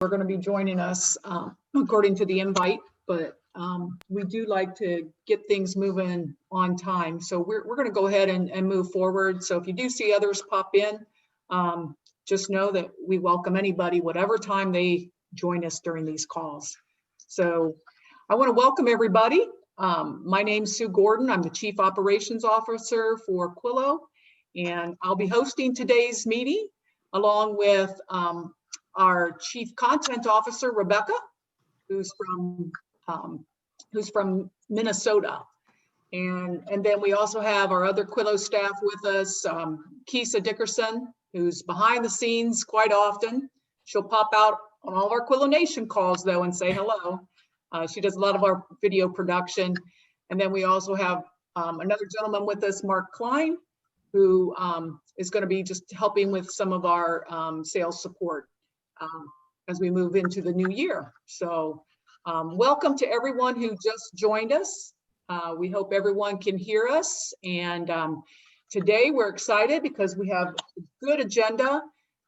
are going to be joining us according to the invite, but we do like to get things moving on time. So we're going to go ahead and move forward. So if you do see others pop in, just know that we welcome anybody, whatever time they join us during these calls. So I want to welcome everybody. My name's Sue Gordon. I'm the Chief Operations Officer for Quillo, and I'll be hosting today's meeting along with our Chief Content Officer, Rebecca, who's from Minnesota. And then we also have our other Quillo staff with us, Kisa Dickerson, who's behind the scenes quite often. She'll pop out on all of our Quillo Nation calls though and say hello. She does a lot of our video production. And then we also have another gentleman with us, Mark Klein, who is going to be just helping with some of our sales support as we move into the new year. So welcome to everyone who just joined us. We hope everyone can hear us. And today we're excited because we have a good agenda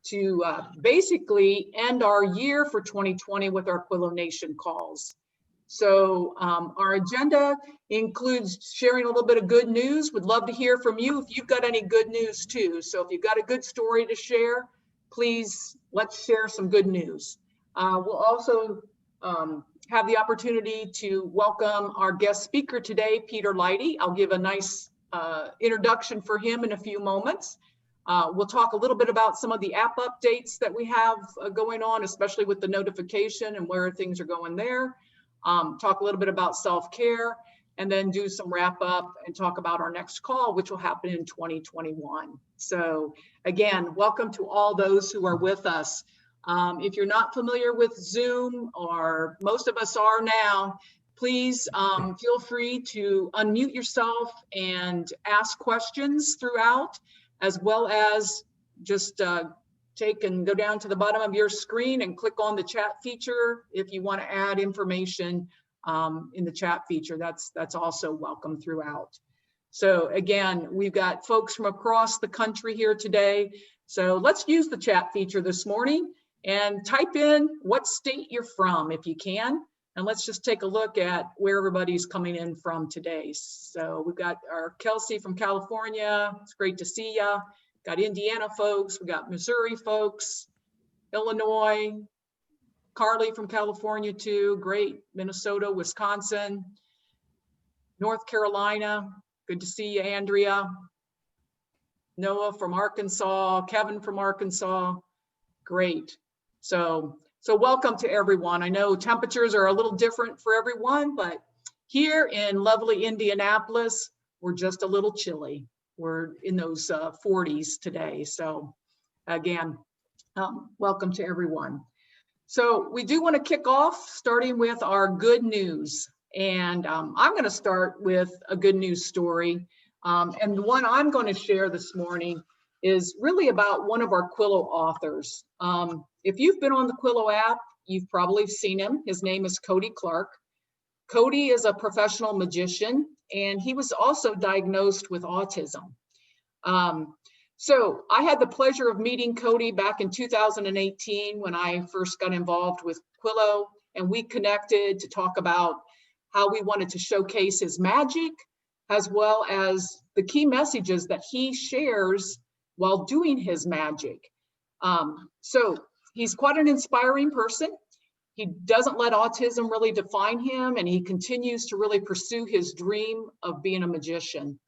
to basically end our year for 2020 with our Quillo Nation calls. So our agenda includes sharing a little bit of good news. We'd love to hear from you if you've got any good news too. So if you've got a good story to share, please let's share some good news. We'll also have the opportunity to welcome our guest speaker today, Peter Leidy. I'll give a nice introduction for him in a few moments. We'll talk a little bit about some of the app updates that we have going on, especially with the notification and where things are going there. Talk a little bit about self-care, and then do some wrap up and talk about our next call, which will happen in 2021. So again, welcome to all those who are with us. If you're not familiar with Zoom, or most of us are now, please feel free to unmute yourself and ask questions throughout, as well as just take and go down to the bottom of your screen and click on the chat feature if you want to add information in the chat feature. That's also welcome throughout. So again, we've got folks from across the country here today. So let's use the chat feature this morning and type in what state you're from if you can. And let's just take a look at where everybody's coming in from today. So we've got our Kelsey from California. It's great to see ya. Got Indiana folks, we got Missouri folks, Illinois, Carly from California too, great, Minnesota, Wisconsin, North Carolina, good to see you, Andrea, Noah from Arkansas, Kevin from Arkansas, great. So welcome to everyone. I know temperatures are a little different for everyone, but here in lovely Indianapolis, we're just a little chilly. We're in those 40s today. So again, welcome to everyone. So we do want to kick off starting with our good news. And I'm going to start with a good news story. And the one I'm going to share this morning is really about one of our Quillo authors. If you've been on the Quillo app, you've probably seen him. His name is Cody Clark. Cody is a professional magician, and he was also diagnosed with autism. So I had the pleasure of meeting Cody back in 2018 when I first got involved with Quillo, and we connected to talk about how we wanted to showcase his magic, as well as the key messages that he shares while doing his magic. So he's quite an inspiring person. He doesn't let autism really define him, and he continues to really pursue his dream of being a magician.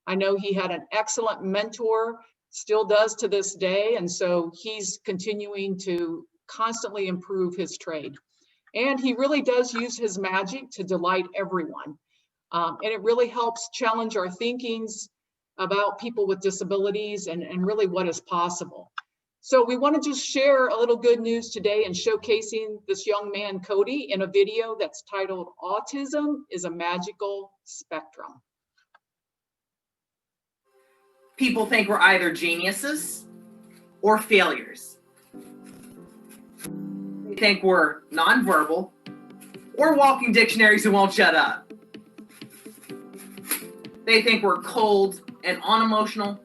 I know he had an excellent mentor, still does to this day, and so he's continuing to constantly improve his trade. And he really does use his magic to delight everyone. And it really helps challenge our thinkings about people with disabilities and really what is possible. So we want to just share a little good news today and showcasing this young man, Cody, in a video that's titled Autism is a Magical Spectrum. People think we're either geniuses or failures. They think we're nonverbal or walking dictionaries who won't shut up. They think we're cold and unemotional,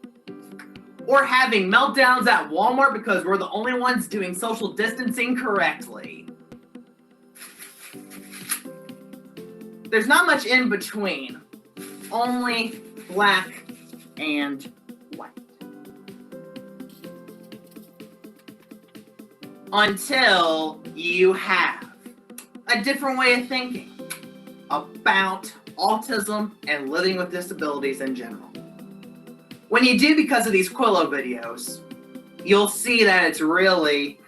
or having meltdowns at Walmart because we're the only ones doing social distancing correctly. There's not much in between, only black and white. Until you have a different way of thinking about autism and living with disabilities in general. When you do, because of these Quillo videos, you'll see that it's really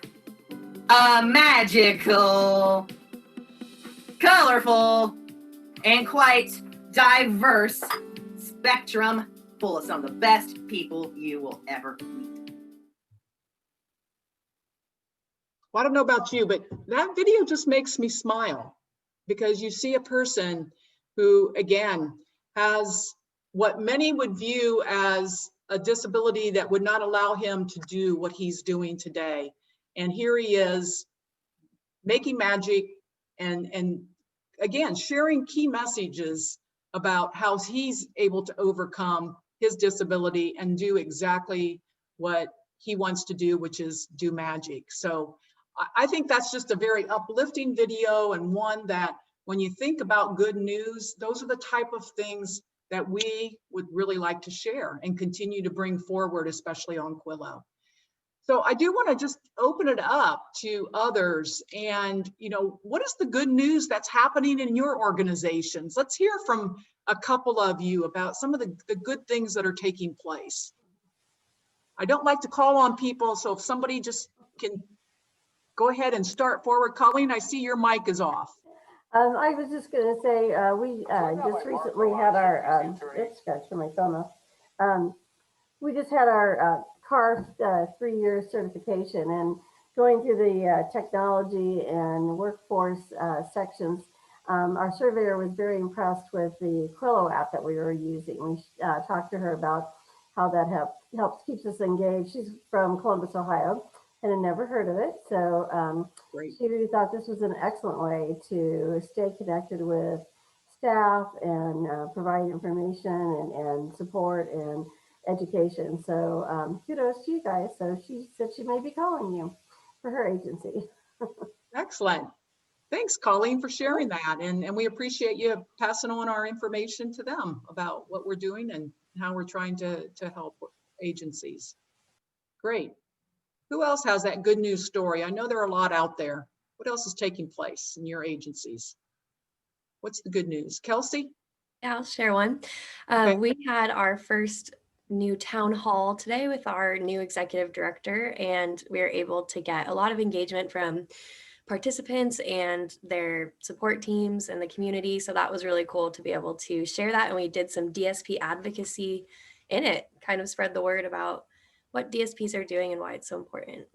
a magical, colorful, and quite diverse spectrum full of some of the best people you will ever meet. Well, I don't know about you, but that video just makes me smile because you see a person who, again, has what many would view as a disability that would not allow him to do what he's doing today. And here he is making magic and again, sharing key messages about how he's able to overcome his disability and do exactly what he wants to do, which is do magic. So I think that's just a very uplifting video, and one that when you think about good news, those are the type of things that we would really like to share and continue to bring forward, especially on Quillo. So I do want to just open it up to others, and what is the good news that's happening in your organizations? Let's hear from a couple of you about some of the good things that are taking place. I don't like to call on people, so if somebody just can go ahead and start forward. Colleen, I see your mic is off. I was just going to say, we just recently had our, oops, gotta turn my phone off. We just had our CAR 3-year certification, and going through the technology and workforce sections, our surveyor was very impressed with the Quillo app that we were using. We talked to her about how that helps keeps us engaged. She's from Columbus, Ohio, and had never heard of it. So she really thought this was an excellent way to stay connected with staff and provide information and support and education. So kudos to you guys. So she said she may be calling you for her agency. Excellent. Thanks, Colleen, for sharing that. And we appreciate you passing on our information to them about what we're doing and how we're trying to help agencies. Great. Who else has that good news story? I know there are a lot out there. What else is taking place in your agencies? What's the good news? Kelsey? Yeah, I'll share one. Okay. We had our first new town hall today with our new executive director, and we were able to get a lot of engagement from participants and their support teams and the community. So that was really cool to be able to share that. And we did some DSP advocacy in it, kind of spread the word about what DSPs are doing and why it's so important.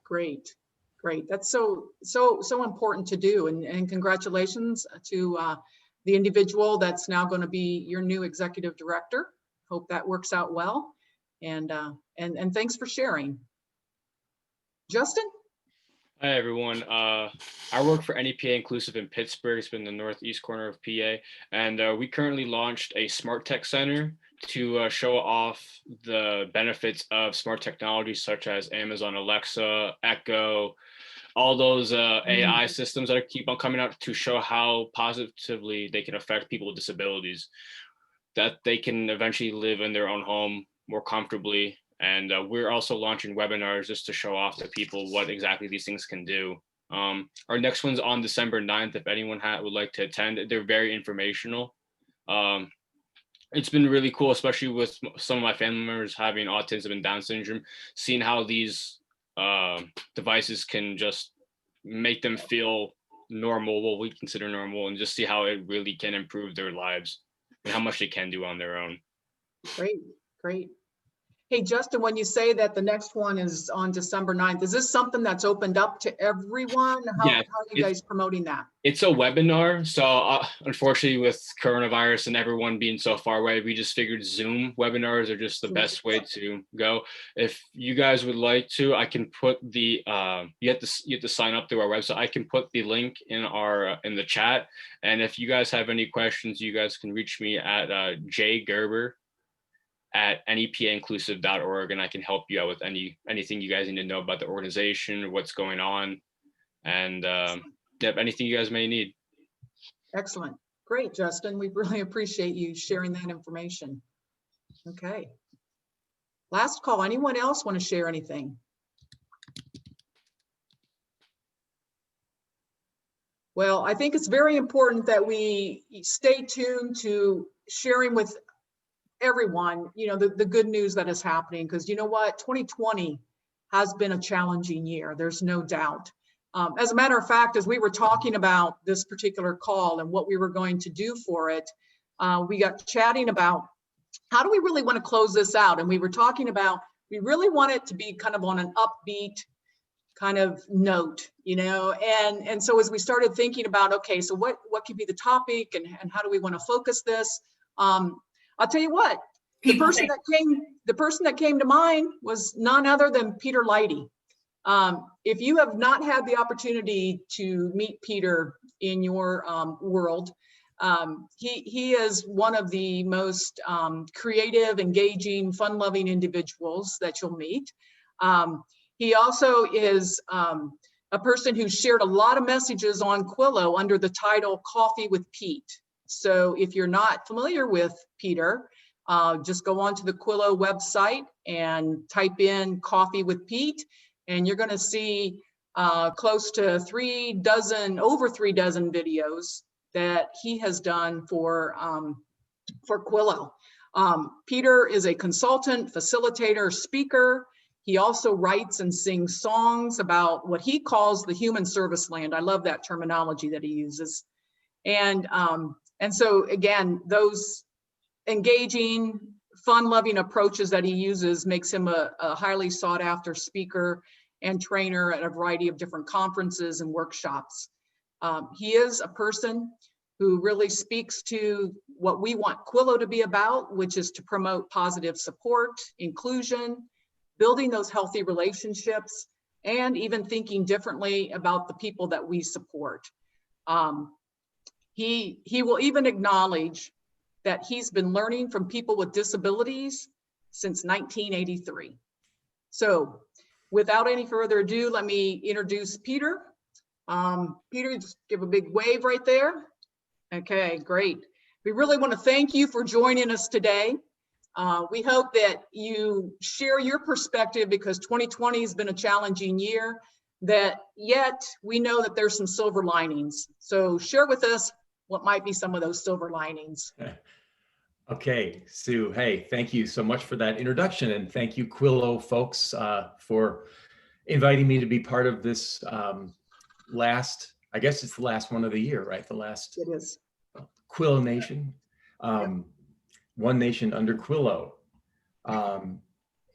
Great. Great. That's so important to do. And congratulations to the individual that's now going to be your new executive director. Hope that works out well. And thanks for sharing. Justin? Hi, everyone. I work for NEPA Inclusive in Pittsburgh. It's been the northeast corner of PA. And we currently launched a Smart Tech Center to show off the benefits of smart technology such as Amazon Alexa, Echo, all those AI systems that keep on coming out to show how positively they can affect people with disabilities, that they can eventually live in their own home more comfortably. And we're also launching webinars just to show off to people what exactly these things can do. Our next one's on December 9th. If anyone would like to attend, they're very informational. It's been really cool, especially with some of my family members having autism and Down syndrome, seeing how these devices can just make them feel normal, what we consider normal, and just see how it really can improve their lives and how much they can do on their own. Great, great. Hey, Justin, when you say that the next one is on December 9th, is this something that's opened up to everyone? How are you guys promoting that? It's a webinar. So unfortunately, with coronavirus and everyone being so far away, we just figured Zoom webinars are just the best way to go. If you guys would like to, I can put the, you have to sign up through our website. I can put the link in in the chat. And if you guys have any questions, you guys can reach me at jgerber at nepinclusive.org, and I can help you out with anything you guys need to know about the organization, what's going on, and anything you guys may need. Excellent. Great, Justin. We really appreciate you sharing that information. Okay. Last call. Anyone else want to share anything? Well, I think it's very important that we stay tuned to sharing with everyone, the good news that is happening, because you know what, 2020 has been a challenging year. There's no doubt. As a matter of fact, as we were talking about this particular call and what we were going to do for it, we got chatting about how do we really want to close this out? And we were talking about, we really want it to be kind of on an upbeat kind of note, and so as we started thinking about, okay, so what could be the topic and how do we want to focus this? I'll tell you what, the person that came to mind was none other than Peter Leidy. If you have not had the opportunity to meet Peter in your world, he is one of the most creative, engaging, fun-loving individuals that you'll meet. He also is a person who shared a lot of messages on Quillo under the title Coffee with Pete. So if you're not familiar with Peter, just go onto the Quillo website and type in Coffee with Pete, and you're going to see close to over 3 dozen videos that he has done for Quillo. Peter is a consultant, facilitator, speaker. He also writes and sings songs about what he calls the human service land. I love that terminology that he uses. And so again, those engaging, fun-loving approaches that he uses makes him a highly sought after speaker and trainer at a variety of different conferences and workshops. He is a person who really speaks to what we want Quillo to be about, which is to promote positive support, inclusion, building those healthy relationships, and even thinking differently about the people that we support. He will even acknowledge that he's been learning from people with disabilities since 1983. So without any further ado, let me introduce Peter. Peter, just give a big wave right there. Okay, great. We really want to thank you for joining us today. We hope that you share your perspective, because 2020 has been a challenging year, that yet we know that there's some silver linings. So share with us what might be some of those silver linings. Okay, Sue, hey, thank you so much for that introduction, and thank you, Quillo folks, for inviting me to be part of this I guess it's the last one of the year, right? The last It is. Quillo Nation, One Nation under Quillo.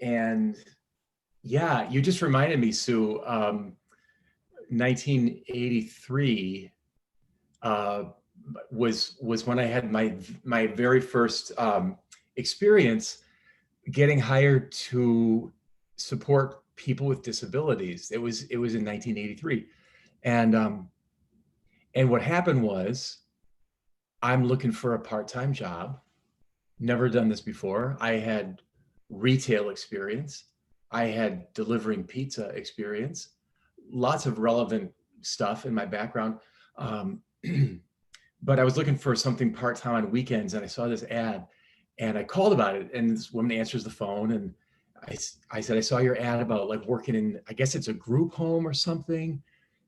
And yeah, you just reminded me, Sue, 1983 was when I had my very first experience getting hired to support people with disabilities. It was in 1983, and what happened was, I'm looking for a part-time job. Never done this before. I had retail experience. I had delivering pizza experience. Lots of relevant stuff in my background. But I was looking for something part-time on weekends, and I saw this ad, and I called about it, and this woman answers the phone, and I said, I saw your ad about like working in, I guess it's a group home or something.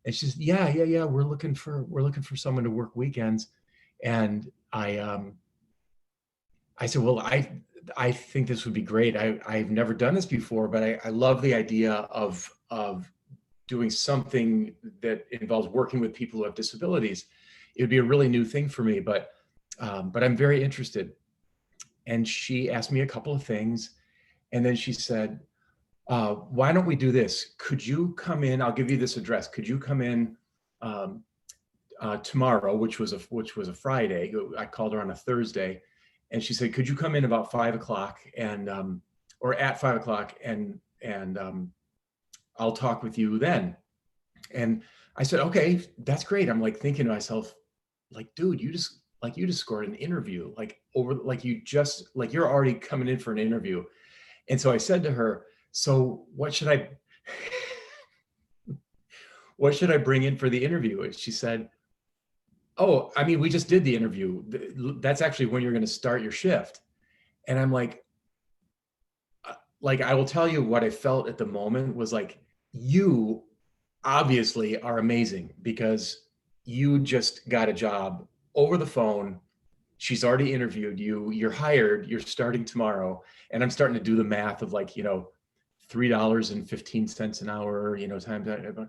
And she says, yeah, we're looking for someone to work weekends. And I said, well, I think this would be great. I've never done this before, but I love the idea of doing something that involves working with people who have disabilities. It would be a really new thing for me, but I'm very interested. And she asked me a couple of things, and then she said, why don't we do this? Could you come in? I'll give you this address. Could you come in tomorrow, which was a Friday? I called her on a Thursday, and she said, could you come in about 5 o'clock or at 5 o'clock, and I'll talk with you then. And I said, okay, that's great. I'm like thinking to myself, like, dude, you just like you just scored an interview, like over, like you just, like you're already coming in for an interview. And so I said to her, so what should I bring in for the interview? And she said, oh, I mean, we just did the interview. That's actually when you're going to start your shift. And I'm like, I will tell you what I felt at the moment was like, you obviously are amazing because you just got a job over the phone. She's already interviewed you. You're hired. You're starting tomorrow. And I'm starting to do the math of like, $3.15 an hour, times that.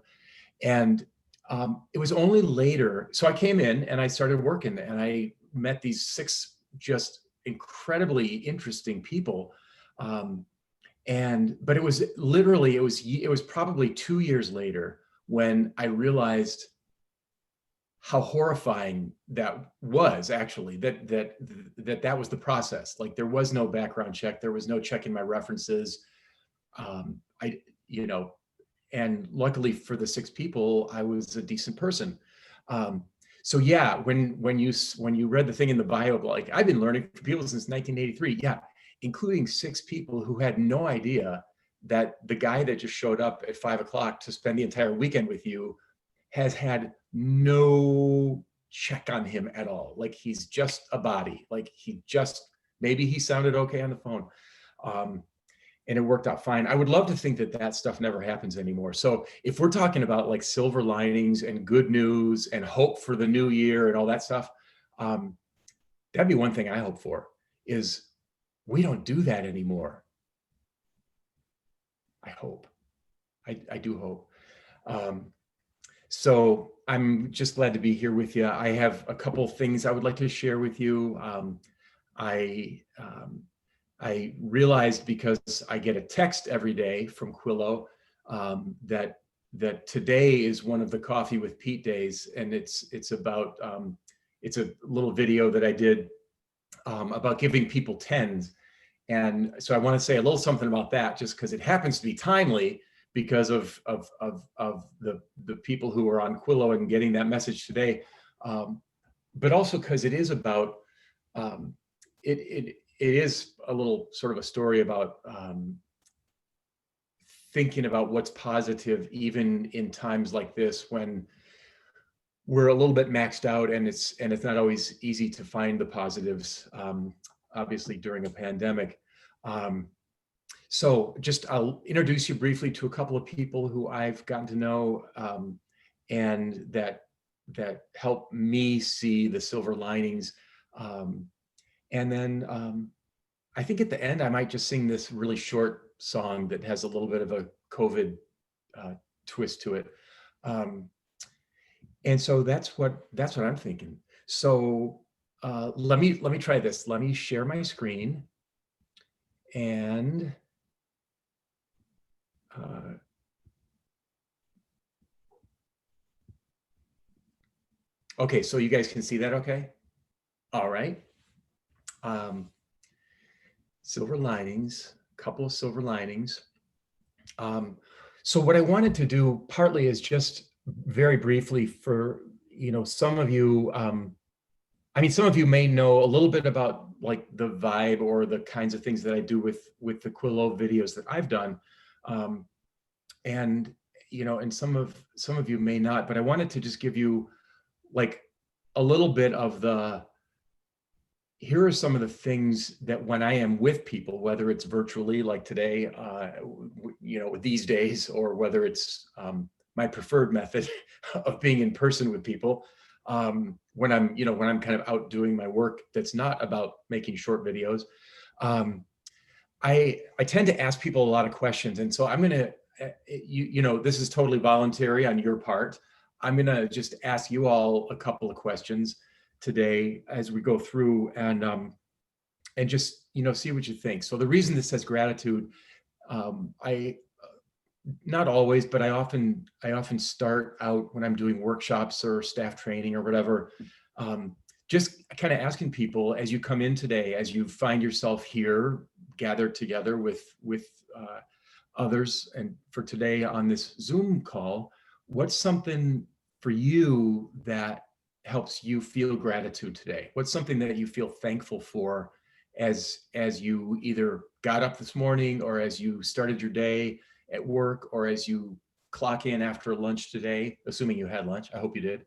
And it was only later. So I came in and I started working and I met these 6 just incredibly interesting people. But it was literally, it was probably 2 years later when I realized how horrifying that was actually, that was the process. Like there was no background check. There was no checking my references. And luckily for the 6 people, I was a decent person. So yeah, when you read the thing in the bio, like I've been learning from people since 1983, yeah, including 6 people who had no idea that the guy that just showed up at 5 o'clock to spend the entire weekend with you has had no check on him at all. Like he's just a body. Like maybe he sounded okay on the phone. And it worked out fine. I would love to think that stuff never happens anymore. So if we're talking about like silver linings and good news and hope for the new year and all that stuff, that'd be one thing I hope for, is we don't do that anymore. I hope. I do hope. So I'm just glad to be here with you. I have a couple things I would like to share with you. I realized, because I get a text every day from Quillo, that today is one of the Coffee with Pete days, and it's about it's a little video that I did about giving people tens, and so I want to say a little something about that, just because it happens to be timely because of the people who are on Quillo and getting that message today, but also because it is about it is a little sort of a story about thinking about what's positive, even in times like this when we're a little bit maxed out, and it's not always easy to find the positives, obviously during a pandemic. So I'll introduce you briefly to a couple of people who I've gotten to know, and that help me see the silver linings. And then I think at the end, I might just sing this really short song that has a little bit of a COVID twist to it. And so that's what I'm thinking. So let me try this. Let me share my screen. And okay, so you guys can see that okay? All right. Silver linings, a couple of silver linings. So what I wanted to do partly is just very briefly for, some of you, some of you may know a little bit about like the vibe or the kinds of things that I do with the Quillo videos that I've done. And some of you may not, but I wanted to just give you like a little bit of here are some of the things that when I am with people, whether it's virtually like today, these days, or whether it's my preferred method of being in person with people, when I'm kind of out doing my work that's not about making short videos, I tend to ask people a lot of questions. And so I'm going to, this is totally voluntary on your part. I'm going to just ask you all a couple of questions today as we go through, and just see what you think. So the reason this says gratitude, I not always, but I often start out when I'm doing workshops or staff training or whatever, just kind of asking people as you come in today, as you find yourself here gathered together with others, and for today on this Zoom call, what's something for you that helps you feel gratitude today? What's something that you feel thankful for as you either got up this morning, or as you started your day at work, or as you clock in after lunch today, assuming you had lunch? I hope you did.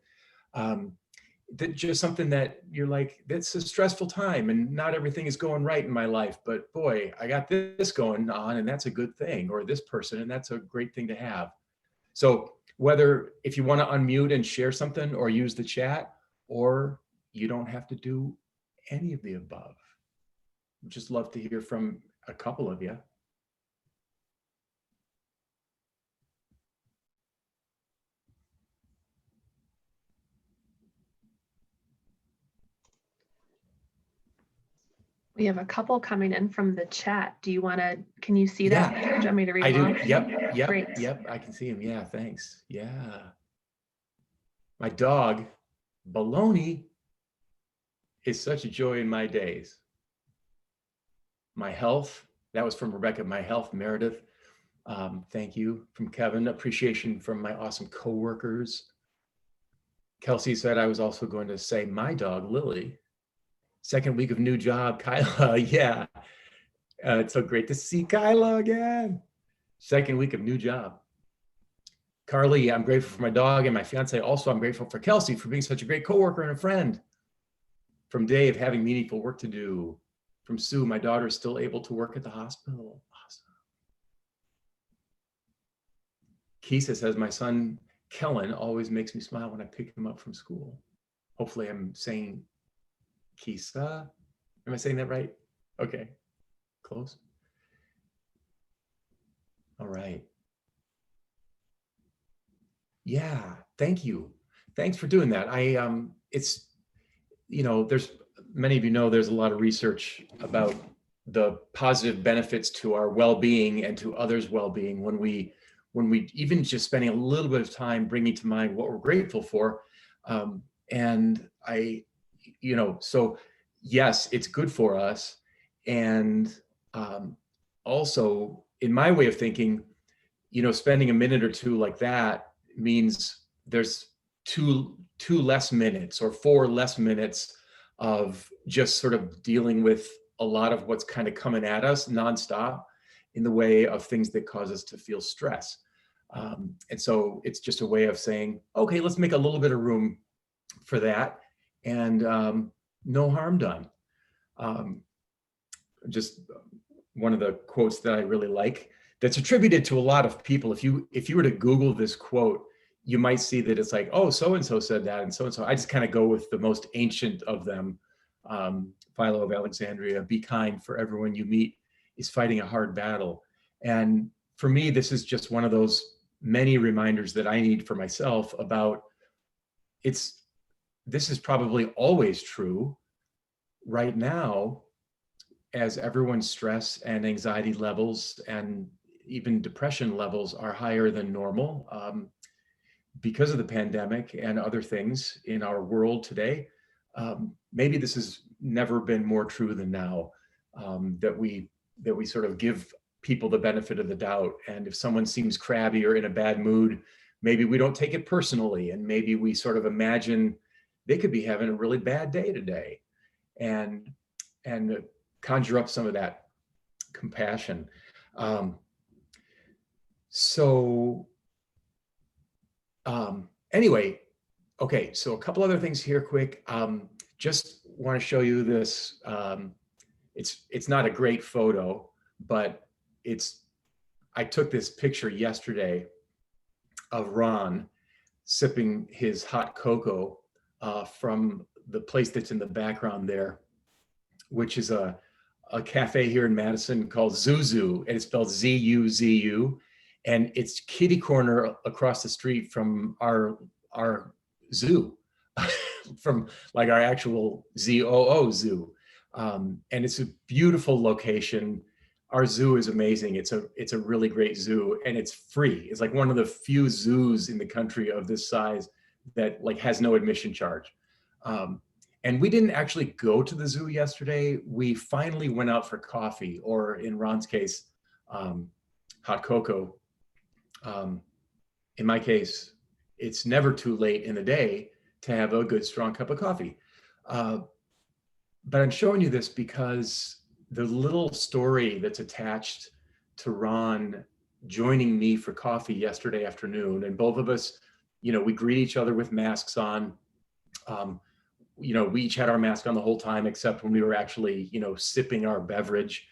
That just something that you're like, that's a stressful time and not everything is going right in my life, but boy, I got this going on and that's a good thing, or this person, and that's a great thing to have. So whether, if you want to unmute and share something or use the chat, or you don't have to do any of the above. Just love to hear from a couple of you. We have a couple coming in from the chat. Do you want to, can you see that? Yeah, Do you want me to read I them do. off? Yep. Great. Yep. I can see him. Yeah. Thanks. Yeah. My dog, Baloney, is such a joy in my days. My health, that was from Rebecca. My health, Meredith. Thank you. From Kevin. Appreciation from my awesome coworkers. Kelsey said I was also going to say my dog, Lily. Second week of new job, Kyla. Yeah. It's so great to see Kyla again. Second week of new job. Carly, I'm grateful for my dog and my fiance. Also, I'm grateful for Kelsey for being such a great coworker and a friend. From Dave, having meaningful work to do. From Sue, my daughter is still able to work at the hospital. Awesome. Kisa says, my son, Kellen, always makes me smile when I pick him up from school. Hopefully I'm saying Kisa. Am I saying that right? Okay, close. All right. Yeah, thank you. Thanks for doing that. It's, you know, there's, many of you know, there's a lot of research about the positive benefits to our well-being and to others' well-being when we even just spending a little bit of time bringing to mind what we're grateful for. And you know, so yes, it's good for us. And also, in my way of thinking, you know, spending a minute or two like that means there's two less minutes or 4 less minutes of just sort of dealing with a lot of what's kind of coming at us nonstop in the way of things that cause us to feel stress. And so it's just a way of saying, okay, let's make a little bit of room for that, and no harm done. Just one of the quotes that I really like that's attributed to a lot of people. If you were to Google this quote, you might see that it's like, oh, so-and-so said that, and so-and-so. I just kind of go with the most ancient of them. Philo of Alexandria, be kind, for everyone you meet is fighting a hard battle. And for me, this is just one of those many reminders that I need for myself about this is probably always true right now, as everyone's stress and anxiety levels and even depression levels are higher than normal because of the pandemic and other things in our world today. Maybe this has never been more true than now, that we sort of give people the benefit of the doubt. And if someone seems crabby or in a bad mood, maybe we don't take it personally, and maybe we sort of imagine they could be having a really bad day today, and conjure up some of that compassion. Anyway, okay, so a couple other things here quick. Just want to show you this. It's not a great photo, but I took this picture yesterday of Ron sipping his hot cocoa from the place that's in the background there, which is a cafe here in Madison called Zuzu, and it's spelled Z-U-Z-U, and it's kitty corner across the street from our zoo, from like our actual ZOO zoo. And it's a beautiful location. Our zoo is amazing. It's a really great zoo, and it's free. It's like one of the few zoos in the country of this size that like has no admission charge. And we didn't actually go to the zoo yesterday. We finally went out for coffee, or in Ron's case, hot cocoa. In my case, it's never too late in the day to have a good, strong cup of coffee. But I'm showing you this because the little story that's attached to Ron joining me for coffee yesterday afternoon, and both of us, we greet each other with masks on. We each had our mask on the whole time, except when we were actually, sipping our beverage.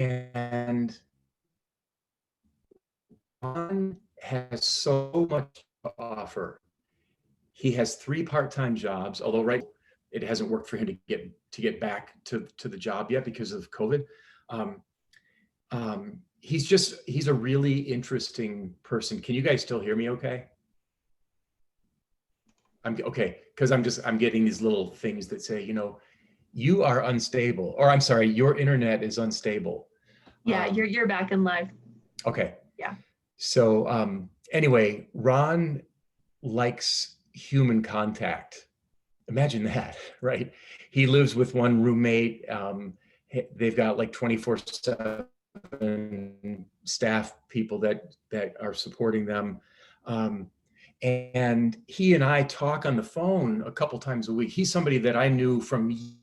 And Ron has so much to offer. He has 3 part-time jobs, although it hasn't worked for him to get back to the job yet because of COVID. He's a really interesting person. Can you guys still hear me okay? I'm okay, because I'm getting these little things that say, you are unstable, or I'm sorry, your internet is unstable. Yeah, you're back in live. Okay. Yeah. So anyway, Ron likes human contact. Imagine that, right? He lives with one roommate. They've got like 24/7 staff people that are supporting them. And he and I talk on the phone a couple times a week. He's somebody that I knew from years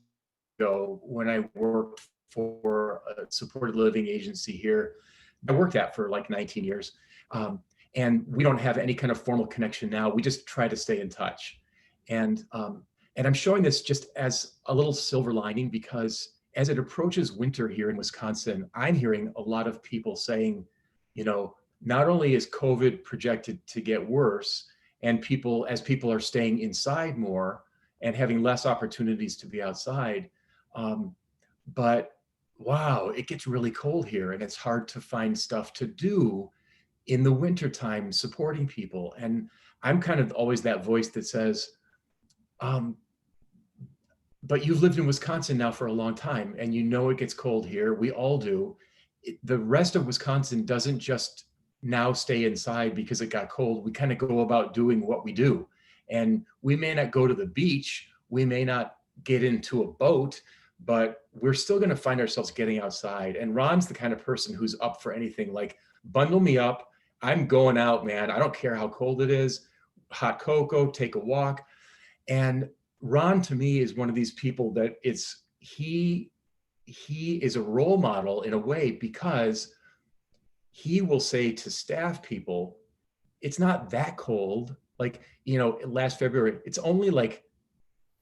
ago when I worked for a supported living agency here. I worked at for like 19 years. And we don't have any kind of formal connection now. We just try to stay in touch. And I'm showing this just as a little silver lining, because as it approaches winter here in Wisconsin, I'm hearing a lot of people saying, not only is COVID projected to get worse, and as people are staying inside more and having less opportunities to be outside, but wow, it gets really cold here and it's hard to find stuff to do in the wintertime supporting people. And I'm kind of always that voice that says, but you've lived in Wisconsin now for a long time and it gets cold here. We all do. The rest of Wisconsin doesn't just now stay inside because it got cold. We kind of go about doing what we do. And we may not go to the beach. We may not get into a boat, but we're still going to find ourselves getting outside. And Ron's the kind of person who's up for anything, like, bundle me up. I'm going out, man. I don't care how cold it is. Hot cocoa, take a walk. And Ron, to me, is one of these people that he is a role model in a way, because he will say to staff people, it's not that cold. Like, last February, it's only like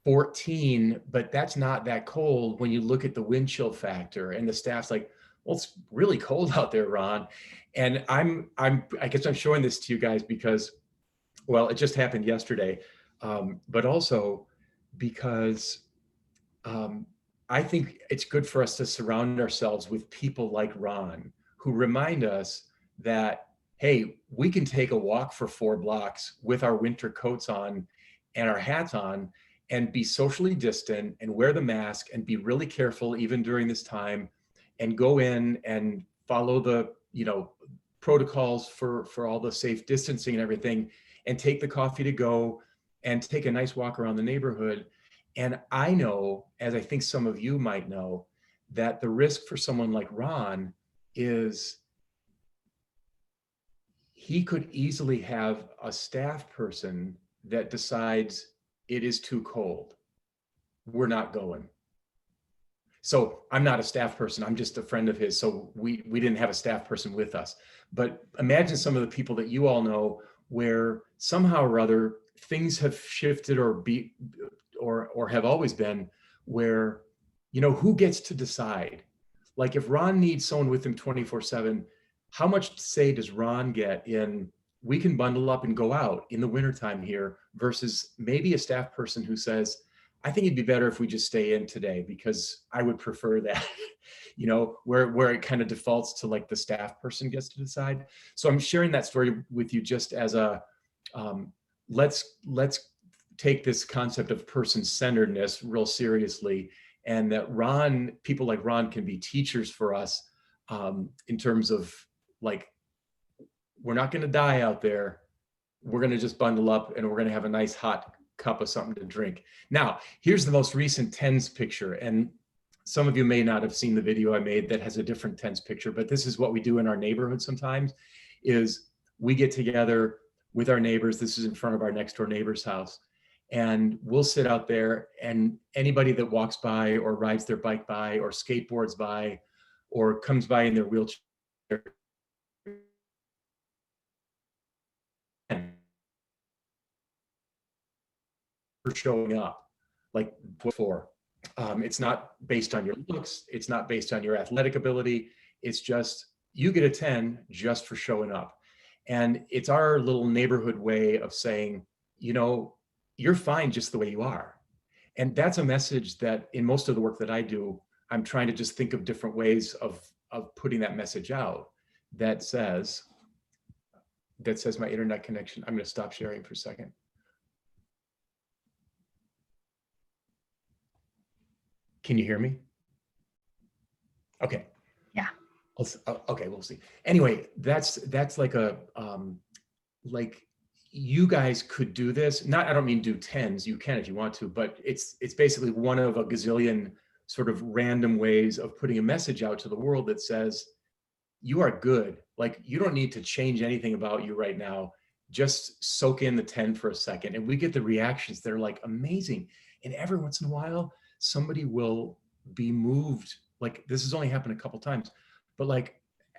14, but that's not that cold when you look at the wind chill factor. And the staff's like, well, it's really cold out there, Ron. And I guess I'm showing this to you guys because, well, it just happened yesterday, but also because I think it's good for us to surround ourselves with people like Ron, who remind us that, hey, we can take a walk for 4 blocks with our winter coats on and our hats on and be socially distant and wear the mask and be really careful even during this time, and go in and follow the protocols for all the safe distancing and everything, and take the coffee to go and take a nice walk around the neighborhood. And I know, as I think some of you might know, that the risk for someone like Ron is he could easily have a staff person that decides it is too cold. We're not going. So I'm not a staff person. I'm just a friend of his. So we didn't have a staff person with us. But imagine some of the people that you all know where somehow or other things have shifted or have always been where, who gets to decide? Like, if Ron needs someone with him 24/7, how much say does Ron get in, we can bundle up and go out in the wintertime here, versus maybe a staff person who says, I think it'd be better if we just stay in today because I would prefer that, where it kind of defaults to like the staff person gets to decide. So I'm sharing that story with you just as a, let's take this concept of person-centeredness real seriously, and that people like Ron can be teachers for us, in terms of, like, we're not going to die out there. We're going to just bundle up and we're going to have a nice hot cup of something to drink. Now, here's the most recent TENS picture. And some of you may not have seen the video I made that has a different TENS picture, but this is what we do in our neighborhood sometimes, is we get together with our neighbors. This is in front of our next door neighbor's house. And we'll sit out there, and anybody that walks by or rides their bike by or skateboards by or comes by in their wheelchair for showing up like before. It's not based on your looks. It's not based on your athletic ability. It's just, you get a 10 just for showing up. And it's our little neighborhood way of saying, you know, you're fine just the way you are. And that's a message that in most of the work that I do, I'm trying to just think of different ways of putting that message out that says my internet connection. I'm going to stop sharing for a second. Can you hear me? Okay. Yeah. Okay, we'll see. Anyway, that's like a, like you guys could do this. Not, I don't mean do 10s, you can if you want to, but it's basically one of a gazillion sort of random ways of putting a message out to the world that says, you are good. Like, you don't need to change anything about you right now. Just soak in the 10 for a second. And we get the reactions. They're like amazing. And every once in a while, somebody will be moved. Like, this has only happened a couple times, but like,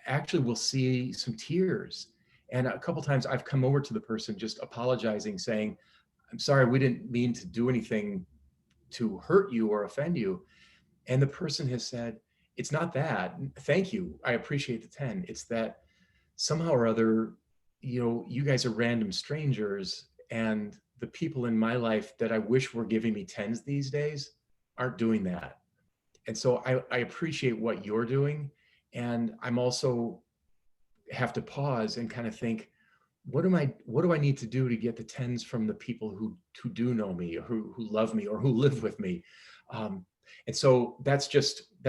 actually we'll see some tears. And a couple times I've come over to the person just apologizing, saying, I'm sorry, we didn't mean to do anything to hurt you or offend you. And the person has said, it's not that. Thank you. I appreciate the 10. It's that somehow or other, you know, you guys are random strangers, and the people in my life that I wish were giving me 10s these days aren't doing that. And so I appreciate what you're doing. And I'm also have to pause and kind of think, what do I need to do to get the 10s from the people who do know me, or who love me, or who live with me? And so that's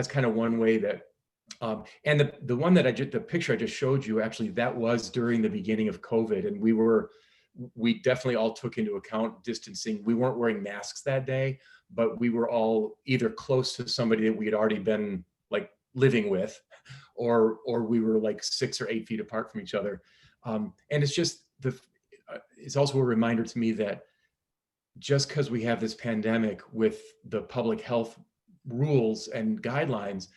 kind of one way that, and the one that the picture I just showed you, actually, that was during the beginning of COVID. And we definitely all took into account distancing. We weren't wearing masks that day, but we were all either close to somebody that we had already been like living with, or we were like 6 or 8 feet apart from each other. And it's just it's also a reminder to me that just because we have this pandemic with the public health rules and guidelines,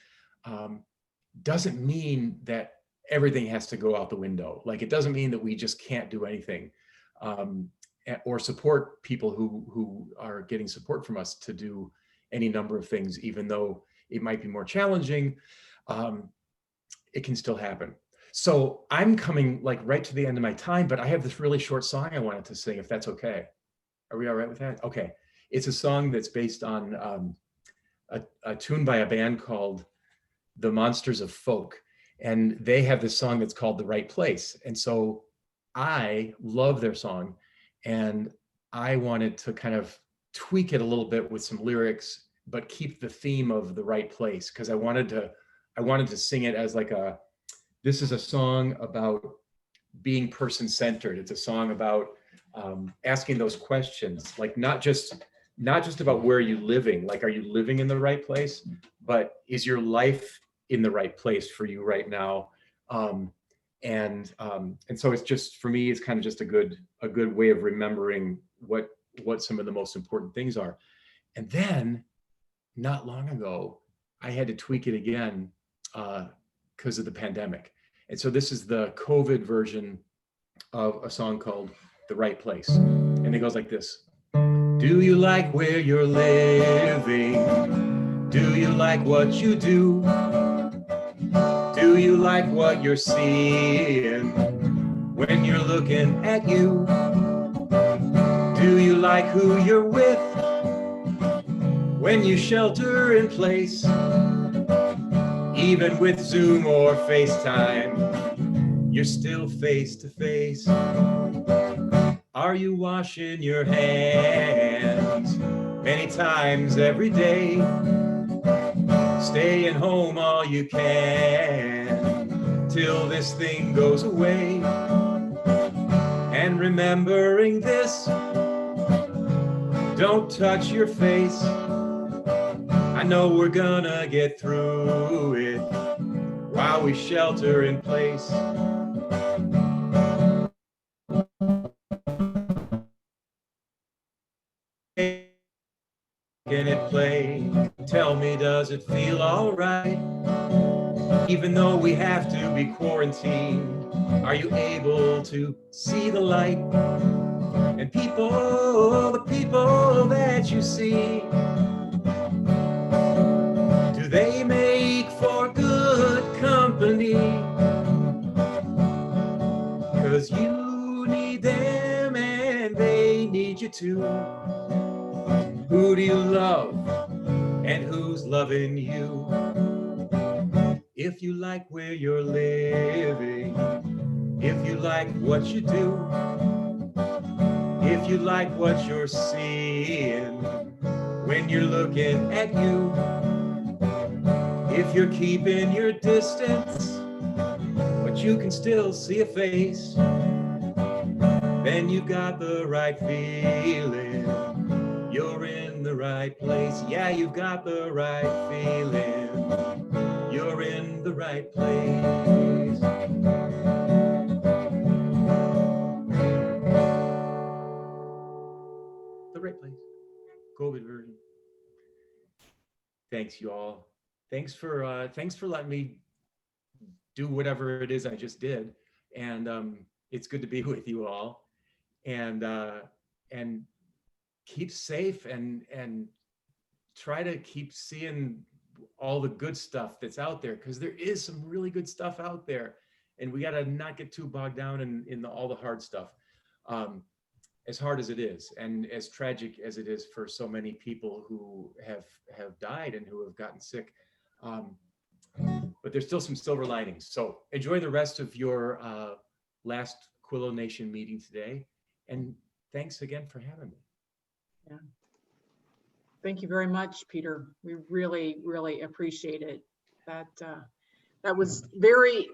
doesn't mean that everything has to go out the window. Like, it doesn't mean that we just can't do anything, or support people who are getting support from us to do any number of things, even though it might be more challenging. It can still happen. So I'm coming like right to the end of my time, but I have this really short song I wanted to sing, if that's okay. Are we all right with that? Okay. It's a song that's based on a tune by a band called The Monsters of Folk. And they have this song that's called The Right Place. And so I love their song, and I wanted to kind of tweak it a little bit with some lyrics, but keep the theme of the right place, because I wanted to sing it as like this is a song about being person-centered. It's a song about asking those questions, like not just about where you're living, like, are you living in the right place, but is your life in the right place for you right now? And so it's just, for me, it's kind of just a good way of remembering what some of the most important things are. And then not long ago, I had to tweak it again because of the pandemic. And so this is the COVID version of a song called The Right Place. And it goes like this. Do you like where you're living? Do you like what you do? Do you like what you're seeing when you're looking at you? Do you like who you're with when you shelter in place? Even with Zoom or FaceTime, you're still face to face. Are you washing your hands many times every day? Staying home all you can till this thing goes away. And remembering this, don't touch your face. I know we're gonna get through it while we shelter in place. can it play? Tell me, does it feel all right? Even though we have to be quarantined, are you able to see the light? And people, the people that you see, do they make for good company? 'Cause you need them and they need you too. Who do you love and who's loving you? If you like where you're living, if you like what you do, if you like what you're seeing when you're looking at you, if you're keeping your distance, but you can still see a face, then you got the right feeling. You're in the right place. Yeah, you've got the right feeling. You're in the right place. The right place. COVID version. Thanks, you all. Thanks for letting me do whatever it is I just did, and it's good to be with you all, and keep safe and try to keep seeing all the good stuff that's out there, because there is some really good stuff out there, and we got to not get too bogged down in all the hard stuff, as hard as it is and as tragic as it is for so many people who have died and who have gotten sick. But there's still some silver linings. So enjoy the rest of your last Quillo Nation meeting today. And thanks again for having me. Yeah. Thank you very much, Peter. We really, really appreciate it. That was very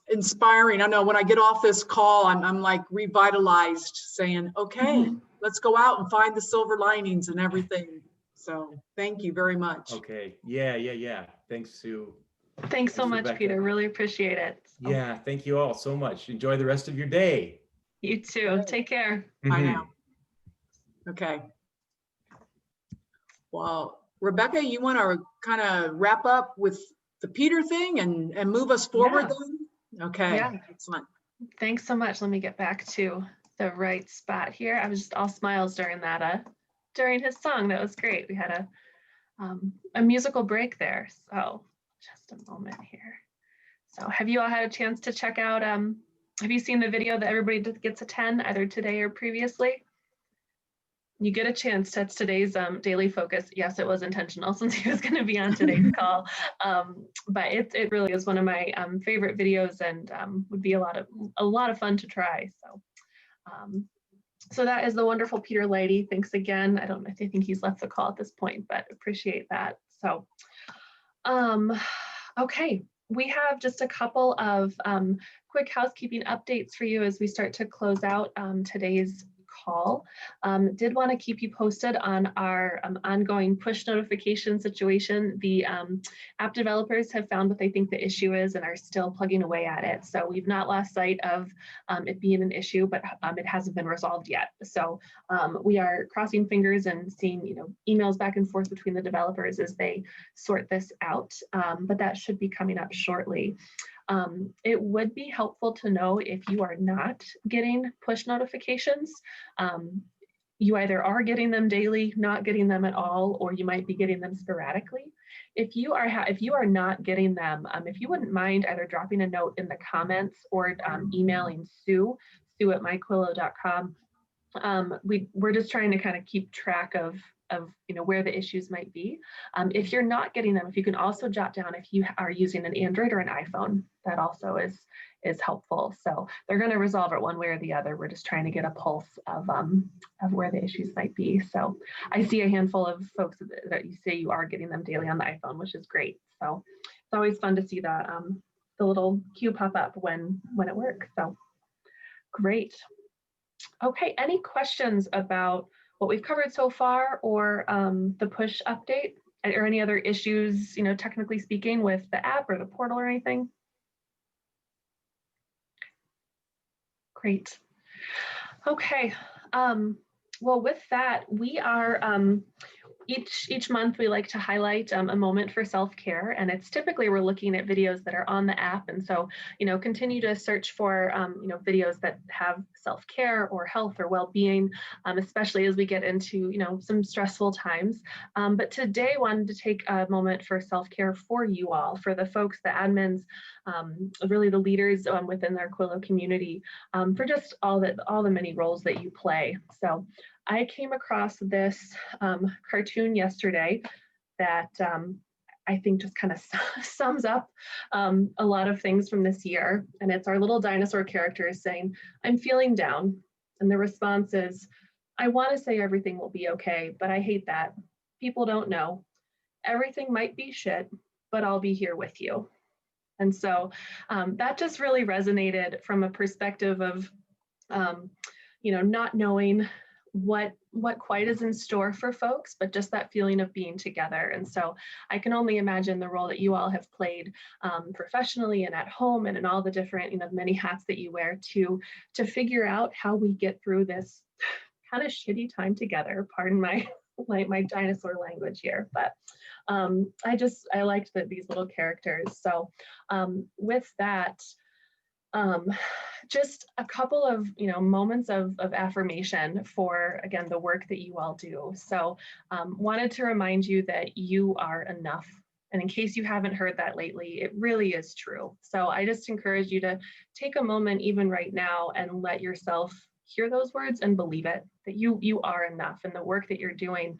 inspiring. I know when I get off this call, I'm like revitalized, saying, okay, let's go out and find the silver linings and everything. So thank you very much. Okay. Yeah. Thanks, Sue. Thanks so much, Rebecca. Peter. Really appreciate it. Yeah, thank you all so much. Enjoy the rest of your day. You too. Take care. Bye now. Okay. Well, Rebecca, you want to kind of wrap up with the Peter thing and move us forward then? Okay, Yeah. excellent. Thanks so much. Let me get back to the right spot here. I was just all smiles during that, during his song. That was great. We had a musical break there. So just a moment here. So have you all had a chance to check out, have you seen the video that everybody gets a 10 either today or previously? You get a chance. That's today's daily focus. Yes, it was intentional since he was going to be on today's call. But it really is one of my favorite videos and would be a lot of fun to try. So that is the wonderful Peter Leidy. Thanks again. I think he's left the call at this point, but appreciate that. So, okay. We have just a couple of quick housekeeping updates for you as we start to close out today's call. Did want to keep you posted on our ongoing push notification situation. The app developers have found what they think the issue is and are still plugging away at it. So we've not lost sight of it being an issue, but it hasn't been resolved yet. So we are crossing fingers and seeing emails back and forth between the developers as they sort this out. But that should be coming up shortly. It would be helpful to know if you are not getting push notifications. You either are getting them daily, not getting them at all, or you might be getting them sporadically. If you are not getting them, if you wouldn't mind either dropping a note in the comments or emailing Sue at myquillo.com. We're just trying to kind of keep track of where the issues might be. If you're not getting them, if you can also jot down if you are using an Android or an iPhone, that also is helpful. So they're going to resolve it one way or the other. We're just trying to get a pulse of where the issues might be. So I see a handful of folks that you say you are getting them daily on the iPhone, which is great. So it's always fun to see the little cue pop up when it works. So great. Okay, any questions about what we've covered so far or the push update or any other issues, technically speaking with the app or the portal or anything? Great. Okay. Well, with that, we are, each month we like to highlight a moment for self-care, and it's typically we're looking at videos that are on the app. And so, continue to search for, videos that have self-care or health or well-being, especially as we get into, some stressful times. But today wanted to take a moment for self-care for you all, for the folks, the admins, really the leaders within their Quillo community, for just all the many roles that you play. So I came across this cartoon yesterday that I think just kind of sums up a lot of things from this year. And it's our little dinosaur characters saying, "I'm feeling down." And the response is, "I want to say everything will be okay, but I hate that. People don't know. Everything might be shit, but I'll be here with you." And so that just really resonated from a perspective of, not knowing what quite is in store for folks, but just that feeling of being together. And so I can only imagine the role that you all have played professionally and at home and in all the different, many hats that you wear to figure out how we get through this kind of shitty time together. Pardon my my dinosaur language here, but I liked these little characters. So with that, just a couple of moments of affirmation for, again, the work that you all do. So wanted to remind you that you are enough. And in case you haven't heard that lately, it really is true. So I just encourage you to take a moment even right now and let yourself hear those words and believe it, that you are enough, and the work that you're doing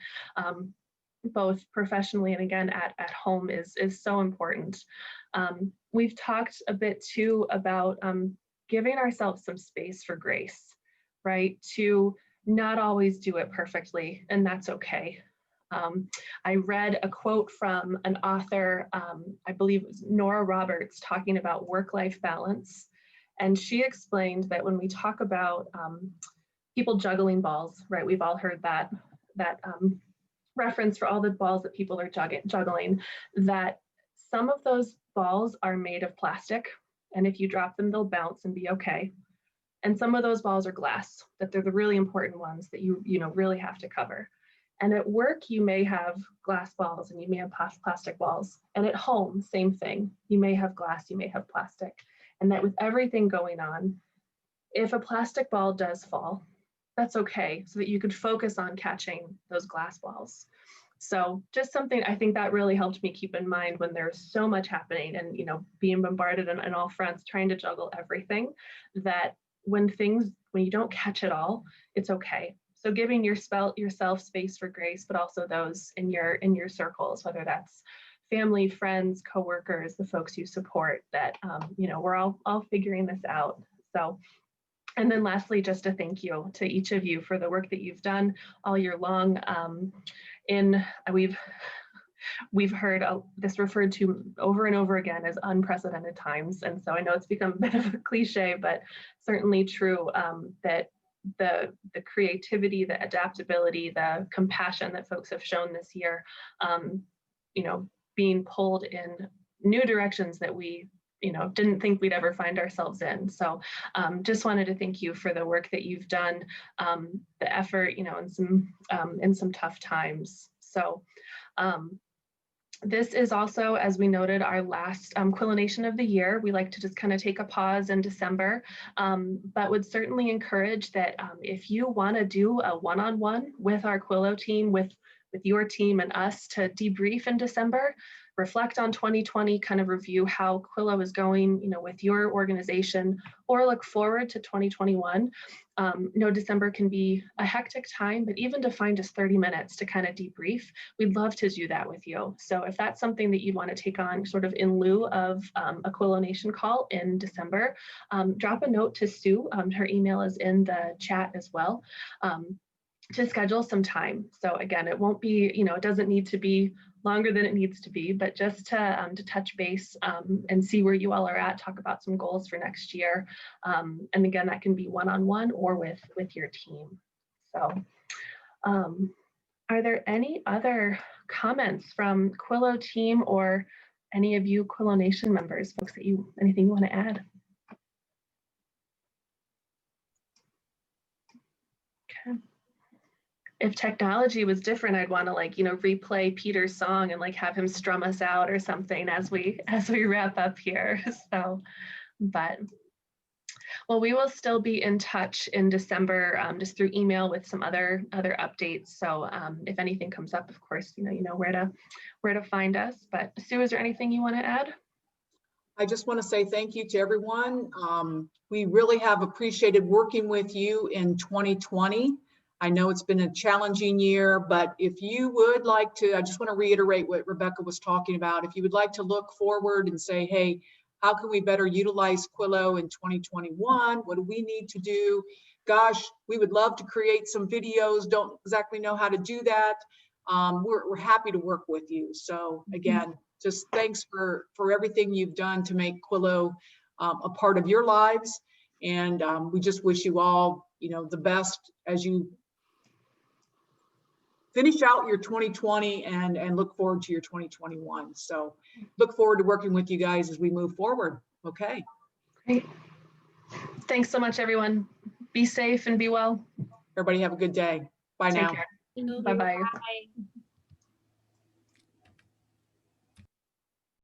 both professionally and again at home is so important. We've talked a bit too about giving ourselves some space for grace, right? To not always do it perfectly, and that's okay. I read a quote from an author, I believe it was Nora Roberts, talking about work-life balance. And she explained that when we talk about people juggling balls, right? We've all heard that reference for all the balls that people are juggling, that some of those balls are made of plastic, and if you drop them, they'll bounce and be okay. And some of those balls are glass, that they're the really important ones that you really have to cover. And at work, you may have glass balls and you may have plastic balls. And at home, same thing. You may have glass, you may have plastic. And that with everything going on, if a plastic ball does fall, that's okay, so that you could focus on catching those glass balls. So just something I think that really helped me keep in mind when there's so much happening and being bombarded on all fronts, trying to juggle everything, that when you don't catch it all, it's okay. So giving yourself space for grace, but also those in your circles, whether that's family, friends, coworkers, the folks you support, that we're all figuring this out. So, and then lastly, just a thank you to each of you for the work that you've done all year long. We've heard this referred to over and over again as unprecedented times. And so I know it's become a bit of a cliche, but certainly true, that the creativity, the adaptability, the compassion that folks have shown this year, being pulled in new directions that we didn't think we'd ever find ourselves in. So just wanted to thank you for the work that you've done, the effort, in some tough times. So this is also, as we noted, our last Quillo Nation of the year. We like to just kind of take a pause in December, but would certainly encourage that if you want to do a one-on-one with our Quillo team, with your team and us, to debrief in December, reflect on 2020, kind of review how Quillo is going, with your organization, or look forward to 2021. December can be a hectic time, but even to find just 30 minutes to kind of debrief, we'd love to do that with you. So if that's something that you'd want to take on sort of in lieu of a Quillo Nation call in December, drop a note to Sue. Her email is in the chat as well, to schedule some time. So again, it won't be, it doesn't need to be longer than it needs to be, but just to touch base and see where you all are at, talk about some goals for next year. And again, that can be one-on-one or with your team. So are there any other comments from Quillo team or any of you Quillo Nation members, folks, anything you want to add? Okay. if technology was different, I'd want to like, you know, replay Peter's song and like have him strum us out or something as we wrap up here. So, but well, we will still be in touch in December, just through email with some other updates. So if anything comes up, of course, you know where to find us. But Sue, is there anything you want to add? I just want to say thank you to everyone. We really have appreciated working with you in 2020. I know it's been a challenging year, but if you would like to, I just want to reiterate what Rebecca was talking about. If you would like to look forward and say, hey, how can we better utilize Quillo in 2021? What do we need to do? Gosh, we would love to create some videos. Don't exactly know how to do that. We're happy to work with you. So again, just thanks for everything you've done to make Quillo a part of your lives. And we just wish you all, you know, the best as you finish out your 2020 and look forward to your 2021. So look forward to working with you guys as we move forward. Okay. Great. Thanks so much, everyone. Be safe and be well. Everybody have a good day. Bye Take now. care. Bye-bye. Bye.